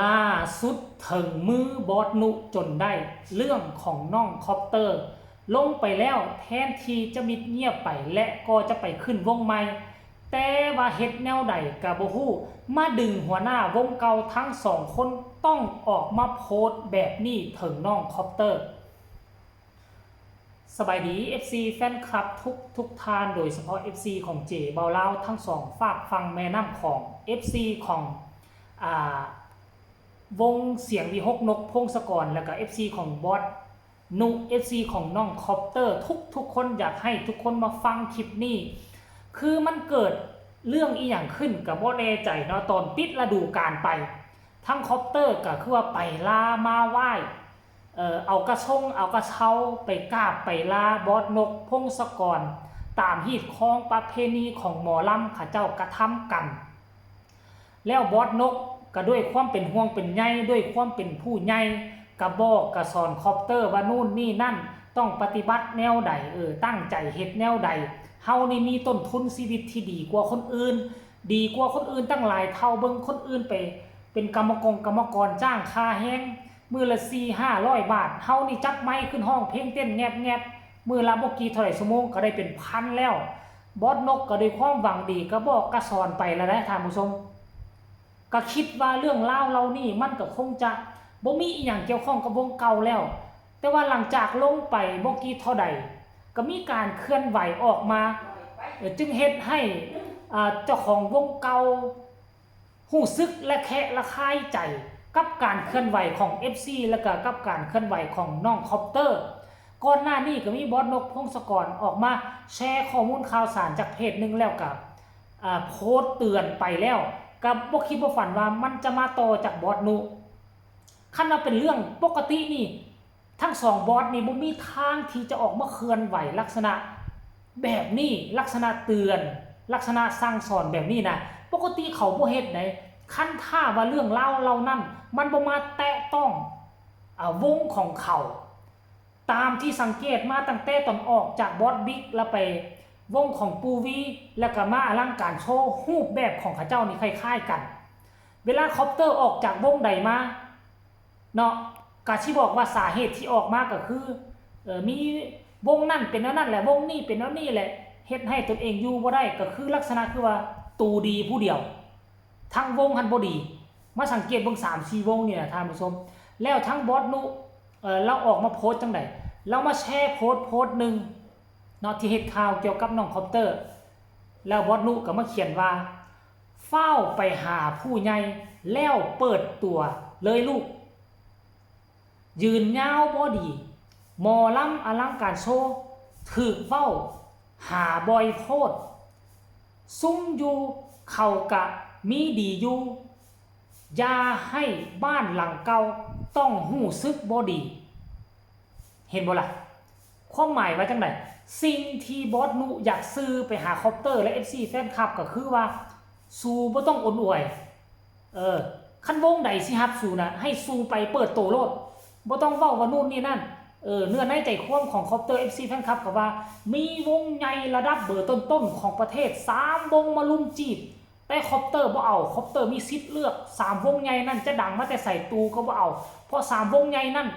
ล่าสุดถึงมือบอสนุจนได้เรื่องของน้องคอปเตอร์ลงไปแล้วแทนที่จะมิดเงียบไปและก็จะไปขึ้นวงใหม่แต่ว่าเฮ็ดแนวใดกะบ่ฮู้มาดึงหัวหน้าวงเก่าทั้งสองคนต้องออกมาโพสต์แบบนี้ถึงน้องคอปเตอร์สบายดี FC แฟนคลับทุกท่านโดยเฉพาะ FC ของเจเบาเล่าทั้งสองฝากฟังแม่น้ำของ FC ของอ่าวงเสียงวีฮกนกพงศกรแล้วก็ FC ของบอสนุ FC ของน้องคอปเตอร์ทุกคนอยากให้ทุกคนมาฟังคลิปนี้คือมันเกิดเรื่องอีหยังขึ้นกับบ่แน่ใจเนาะตอนปิดฤดูกาลไปทั้งคอปเตอร์ก็คือว่าไปลามาไหว้เอากระชงเอากระเช้าไปกราบไปลาบอสนกพงศกรตามฮีตคองประเพณีของหมอลำข้าเจ้ากระทำกันแล้วบอสนกก็ด้วยความเป็นห่วงเป็นใยด้วยความเป็นผู้ใหญ่กระบอกกระสอนคอปเตอร์ว่านู่นนี่นั่นต้องปฏิบัติแนวใดตั้งใจเฮ็ดแนวใดเฮานี่มีต้นทุนชีวิตที่ดีกว่าคนอื่นดีกว่าคนอื่นตั้งหลายเท่าเบิ่งคนอื่นไปเป็นกรรมกรจ้างค่าแห้งมือละ4-500 บาทเฮานี่จับไม้ขึ้นห้องเพลงเต้นแงบมือละบ่กี่เท่าไหร่ชั่วโมงก็ได้เป็นพันแล้วบอสนกก็ด้วยความหวังดีก็บอกกระสอนไปแล้วนะท่านผู้ชมก็คิดว่าเรื่องเล่าเรานี่มันก็คงจะบ่มีอีหยังเกี่ยวข้องกับวงเก่าแล้วแต่ว่าหลังจากลงไปบ่กี่เท่าใดก็มีการเคลื่อนไหวออกมาจึงเฮ็ดให้เจ้าของวงเก่าหู้สึกและแคะระคายใจกับการเคลื่อนไหวของ FC แล้วก็กับการเคลื่อนไหวของน้องคอปเตอร์ก่อนหน้านี้ก็มีบอสนกพงศกรออกมาแชร์ข้อมูลข่าวสารจากเพจนึงแล้วกับโพสต์เตือนไปแล้วกับบ่คิดบ่ฝันว่ามันจะมาต่อจากบอสนุคันว่าเป็นเรื่องปกตินี่ทั้งสองบอสนี่บ่มีทางที่จะออกมาเคลื่อนไหวลักษณะแบบนี้ลักษณะเตือนลักษณะสั่งสอนแบบนี้นะปกติเขาบ่เฮ็ดไหนคันท่าว่าเรื่องเล่าเรานั่นมันบ่มาแตะต้องวงของเขาตามที่สังเกตมาตั้งแต่ตอนออกจากบอสบิ๊กแล้วไปวงของปูวีแล้วก็มาอลังการโชว์รูปแบบของเขาเจ้านี่คล้ายๆกันเวลาคอปเตอร์ออกจากวงใดมาเนาะกะที่บอกว่าสาเหตุที่ออกมาก็คือมีวงนั่นเป็นนั่นแหละวงนี้เป็นนี่แหละเฮ็ดให้ตนเองอยู่บ่ได้ก็คือลักษณะคือว่าตูดีผู้เดียวทั้งวงหันบ่ดีมาสังเกตเบิ่ง3-4 วงนี่นะท่านผู้ชมแล้วทั้งบอสนุเราออกมาโพสต์จังได๋เรามาแชร์โพสต์นึงเนาะที่เฮ็ดข่าวเกี่ยวกับน้องคอปเตอร์แล้วบอสนุก็มาเขียนว่าเฝ้าไปหาผู้ใหญ่แล้วเปิดตัวเลยลูกยืนยาวบ่ดีหมอลำอลังการโชว์ถึกเฝ้าหาบอยโพดซุ่มอยู่เขากะมีดีอยู่อย่าให้บ้านหลังเก่าต้องหู้ซึกบ่ดีเห็นบ่ล่ะความหมายว่าจังได๋สิ่งที่บอสนุอยากซื้อไปหาคอปเตอร์และ FC แฟนคลับก็คือว่าสู้บ่ต้องอวดคันวงใดสิฮับสู้นะให้สู้ไปเปิดโตโลดบ่ต้องเว้าว่านู่นนี่นั่นเนื้อในใจความของคอปเตอร์ FC แฟนคลับก็ว่ามีวงใหญ่ระดับเบอร์ต้นๆของประเทศ3วงมาลุมจีบแต่คอปเตอร์บ่เอาคอปเตอร์มีสิทธิ์เลือก3วงใหญ่นั่นจะดังมาแต่ใส่ตูก็บ่เอาเพราะ3วงใหญ่นั่น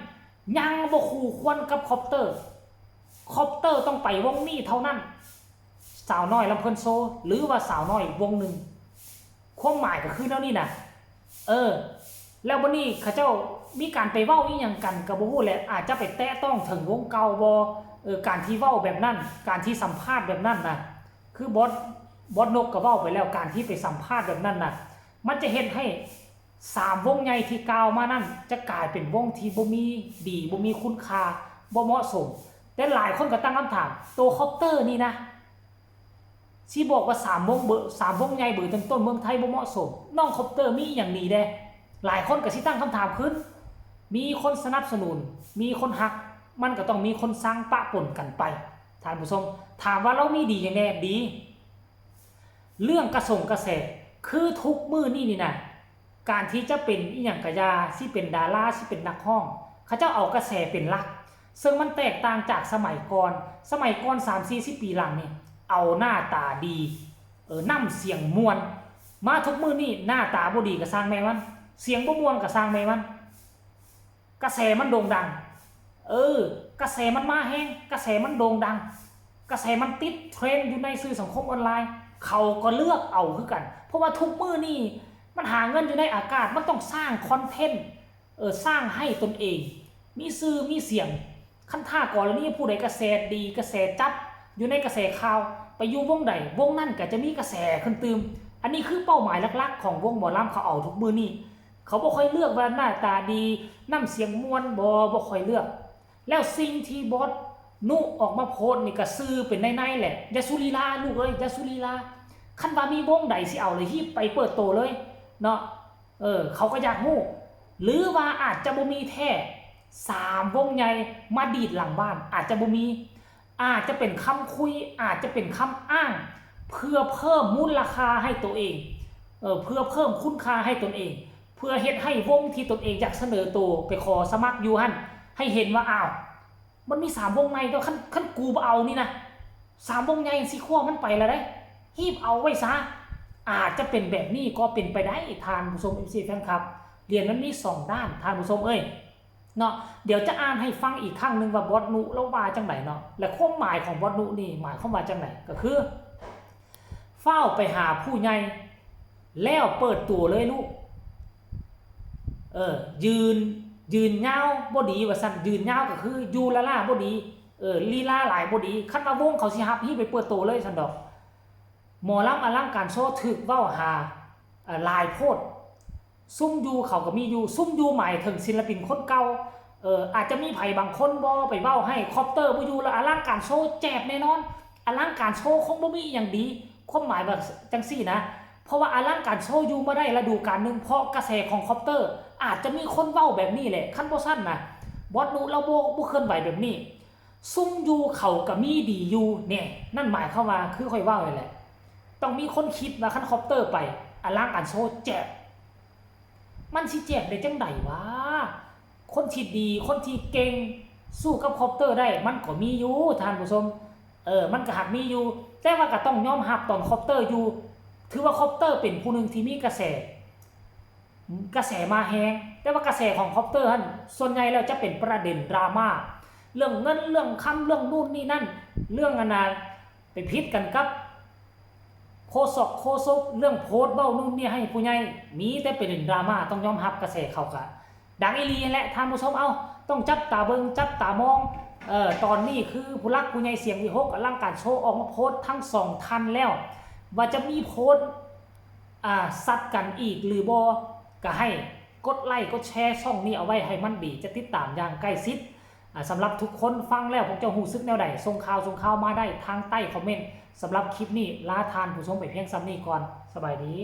ยังบ่คู่ควรกับคอปเตอร์ต้องไปวงนี้เท่านั้นสาวน้อยลำเพิ่นโซหรือว่าสาวน้อยวงหนึ่งความหมายก็คือแนวนี้นะแล้ววันนี้เขาเจ้ามีการไปเว้าอีหยังกันก็บ่ฮู้แหละอาจจะไปแตะต้องถึงวงเก่าบ่การที่เว้าแบบนั้นการที่สัมภาษณ์แบบนั้นน่ะคือบอสนกก็เว้าไปแล้วการที่ไปสัมภาษณ์แบบนั้นน่ะมันจะเฮ็ดให้3วงใหญ่ที่กล่าวมานั่นจะกลายเป็นวงที่บ่มีดีบ่มีคุณค่าบ่เหมาะสมแต่หลายคนก็ตั้งคำถามตัวคอปเตอร์นี่นะที่บอกว่า3วงใหญ่เบอร์ต้นๆเมืองไทยบ่เหมาะสมน้องคอปเตอร์มีอย่างนี้เด้หลายคนก็สิตั้งคำถามขึ้นมีคนสนับสนุนมีคนฮักมันก็ต้องมีคนสร้างปะปนกันไปท่านผู้ชมถามว่าเรามีดีอย่างแน่ดีเรื่องกระแสคือทุกมื้อนี่นะการที่จะเป็นอีหยังกะยาสิเป็นดาราสิเป็นนักร้องเขาเจ้าเอากระแสเป็นหลักซึ่งมันแตกต่างจากสมัยก่อน 3-40 ปีหลังนี่เอาหน้าตาดีนำเสียงมวลมาทุกมื้อนี่หน้าตาบ่ดีก็สร้างแม่มัน เสียงบ่ม่วนก็สร้างแม่มันกระแสมันโด่งดังกระแสมันมาแฮงกระแสมันโด่งดังกระแสมันติดเทรนด์อยู่ในสื่อสังคมออนไลน์เขาก็เลือกเอาคือกันเพราะว่าทุกมื้อนี่มันหาเงินอยู่ในอากาศมันต้องสร้างคอนเทนต์สร้างให้ตนเองมีสื่อมีเสียงขั้นท่าก่อนแล้วนี่ผู้ใดกระแสดีกระแสจับอยู่ในกระแสข่าวไปอยู่วงใดวงนั่นก็จะมีกระแสขึ้นตืมอันนี้คือเป้าหมายหลักๆของวงหมอลำเขาเอาทุกมื้อนี่เขาบ่ค่อยเลือกว่าหน้าตาดีน้ำเสียงม่วนบ่ค่อยเลือกแล้วสิ่งที่บอสนุออกมาโพสนี่ก็ซื่อเป็นในๆแหละอย่าสุลีลาลูกเอ้ยอย่าสุลีลาคันว่ามีวงใดสิเอาเลยฮีบไปเปิดโตเลยเนาะเขาก็อยากฮู้หรือว่าอาจจะบ่มีแท้3วงใหญ่มาดีดหลังบ้านอาจจะบ่มีอาจจะเป็นคำคุยอาจจะเป็นคำอ้างเพื่อเพิ่มมูลค่าให้ตัวเองเพื่อเพิ่มคุณค่าให้ตนเองเพื่อเฮ็ดให้วงที่ตนเองอยากเสนอตัวไปขอสมัครอยู่หั่นให้เห็นว่าอ้าวมันมี3วงในแล้วคันกูบ่เอานี่นะ3วงในสิขั้วมันไปแล้วได้ฮีบเอาไว้ซะอาจจะเป็นแบบนี้ก็เป็นไปได้ท่านผู้ชม MC แฟนคลับเรียนมันมี2ด้านท่านผู้ชมเนาะเดี๋ยวจะอ่านให้ฟังอีกครั้งนึงว่าบอสนุแล้วว่าจังไหนเนาะและความหมายของบอสนุนี่หมายความว่าจังไหนก็คือเฝ้าไปหาผู้ใหญ่แล้วเปิดตัวเลยลูกยืนยาวบ่ดีว่าซั่นยืนยาวก็คืออยู่ละล่าบ่ดีลีลาหลายบ่ดีคันว่าวงเขาสิฮับฮีไปเปิดตัวเลยซั่นดอกหมอลำอลังการโชว์ถึกเว้าหาลายโพดซุ่มอยู่เขาก็มีอยู่ซุ่มอยู่หมายถึงศิลปินคนเก่าอาจจะมีไผบางคนบ่ไปเว้าให้คอปเตอร์บ่อยู่แล้วอลังการโชว์แจบแน่นอนอลังการโชว์คงบ่มีอย่างดีความหมายว่าจังซี่นะเพราะว่าอลังการโชว์อยู่มาได้ฤดูกาลนึงเพราะกระแสของคอปเตอร์อาจจะมีคนเว้าแบบนี้แหละคันบ่ซั่นนะบอสนุเราบ่เคลื่อนไหวแบบนี้ซุ่มอยู่เขาก็มีดีอยู่เนี่ยนั่นหมายเข้ามาคือค่อยเว้าเลยแหละต้องมีคนคิดว่าคันคอปเตอร์ไปอลังการโชว์แจบมันสิแจบได้จังไดวะคนที่ดีคนที่เก่งสู้กับคอปเตอร์ได้มันก็มีอยู่ท่านผู้ชมมันก็หักมีอยู่แต่ว่าก็ต้องยอมรับตอนคอปเตอร์อยู่ถือว่าคอปเตอร์เป็นผู้หนึ่งที่มีกระแสมาแฮงแต่ว่ากระแสของคอปเตอร์ท่านส่วนใหญ่แล้วจะเป็นประเด็นดราม่าเรื่องเงินเรื่องคำเรื่องนู่นนี่นั่นเรื่องอนาไปพิษกันกับโคศกเรื่องโพสต์เว้านู่นนี่ให้ผู้ใหญ่มีแต่เป็นดราม่าต้องยอมรับกระแสเขาก็ดังอีหลีแหละท่านผู้ชมต้องจับตาเบิ่งจับตามองตอนนี้คือผู้รักผู้ใหญ่เสียงวิหกอลังการโชว์ออกมาโพสต์ทั้ง2ท่านแล้วว่าจะมีโพสต์ซัดกันอีกหรือบ่ก็ให้กดไลค์กดแชร์ช่องนี้เอาไว้ให้มันดีจะติดตามอย่างใกล้ชิดสำหรับทุกคนฟังแล้วผมจะหูซึกแนวใดส่งข่าวมาได้ทางใต้คอมเมนต์สำหรับคลิปนี้ลาทานผู้ชมไปเพียงซ้ำนี้ก่อนสบายดี